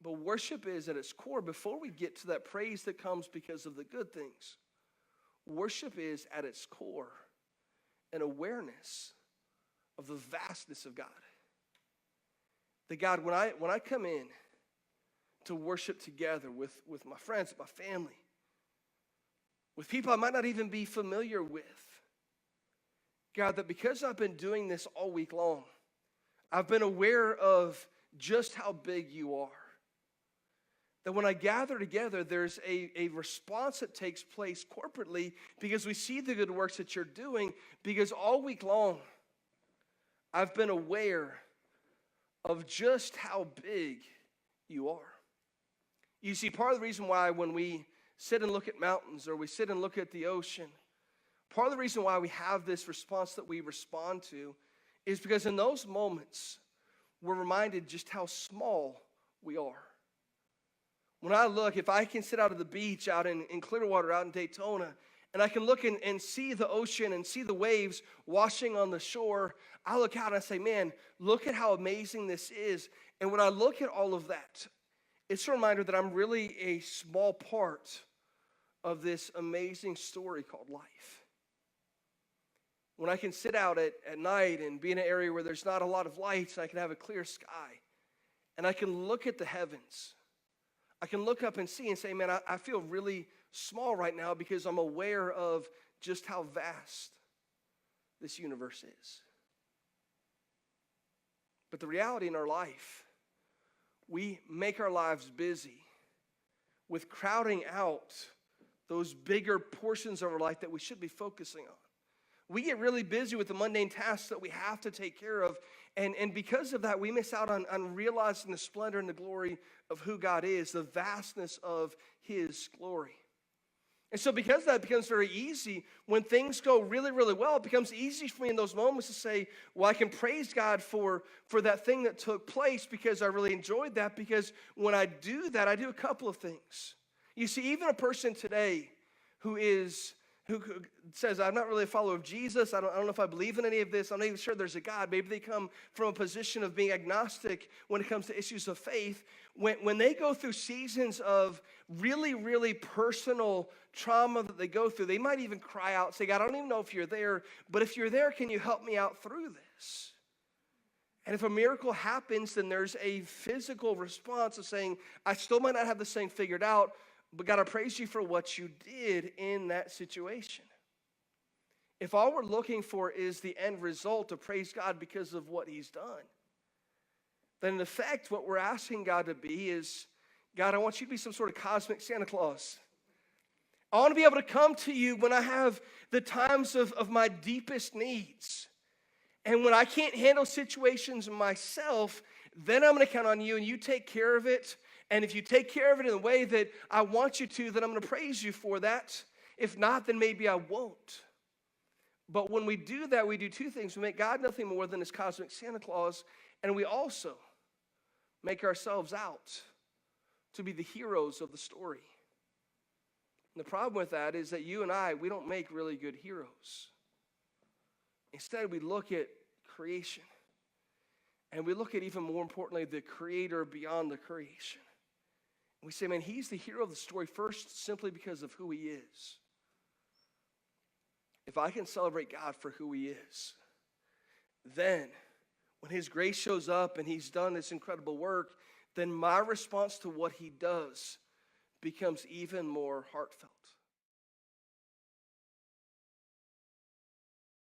But worship is at its core, before we get to that praise that comes because of the good things, worship is at its core an awareness of the vastness of God. That God, when I come in to worship together with my friends, my family, with people I might not even be familiar with, God, that because I've been doing this all week long, I've been aware of just how big you are. That when I gather together, there's a response that takes place corporately because we see the good works that you're doing, because all week long, I've been aware of just how big you are. You see, part of the reason why when we sit and look at mountains or we sit and look at the ocean, part of the reason why we have this response that we respond to is because in those moments, we're reminded just how small we are. When I look, if I can sit out at the beach out in Clearwater, out in Daytona, and I can look and see the ocean and see the waves washing on the shore, I look out and I say, man, look at how amazing this is. And when I look at all of that, it's a reminder that I'm really a small part of this amazing story called life. When I can sit out at night and be in an area where there's not a lot of lights, and I can have a clear sky, and I can look at the heavens, I can look up and see and say, man, I feel really small right now because I'm aware of just how vast this universe is. But the reality in our life, we make our lives busy with crowding out those bigger portions of our life that we should be focusing on. We get really busy with the mundane tasks that we have to take care of, and because of that, we miss out on realizing the splendor and the glory of who God is, the vastness of his glory. And so because that becomes very easy, when things go really, really well, it becomes easy for me in those moments to say, well, I can praise God for that thing that took place because I really enjoyed that, because when I do that, I do a couple of things. You see, even a person today who says, I'm not really a follower of Jesus, I don't know if I believe in any of this, I'm not even sure there's a God. Maybe they come from a position of being agnostic when it comes to issues of faith. When they go through seasons of really, really personal trauma that they go through, they might even cry out, say, God, I don't even know if you're there, but if you're there, can you help me out through this? And if a miracle happens, then there's a physical response of saying, I still might not have this thing figured out, but God, I praise you for what you did in that situation. If all we're looking for is the end result to praise God because of what he's done, then in effect, what we're asking God to be is, God, I want you to be some sort of cosmic Santa Claus. I want to be able to come to you when I have the times of my deepest needs. And when I can't handle situations myself, then I'm going to count on you and you take care of it. And if you take care of it in the way that I want you to, then I'm going to praise you for that. If not, then maybe I won't. But when we do that, we do two things. We make God nothing more than his cosmic Santa Claus, and we also make ourselves out to be the heroes of the story. And the problem with that is that you and we don't make really good heroes. Instead, we look at creation, and we look at, even more importantly, the creator beyond the creation. We say, man, he's the hero of the story first simply because of who he is. If I can celebrate God for who he is, then when his grace shows up and he's done this incredible work, then my response to what he does becomes even more heartfelt.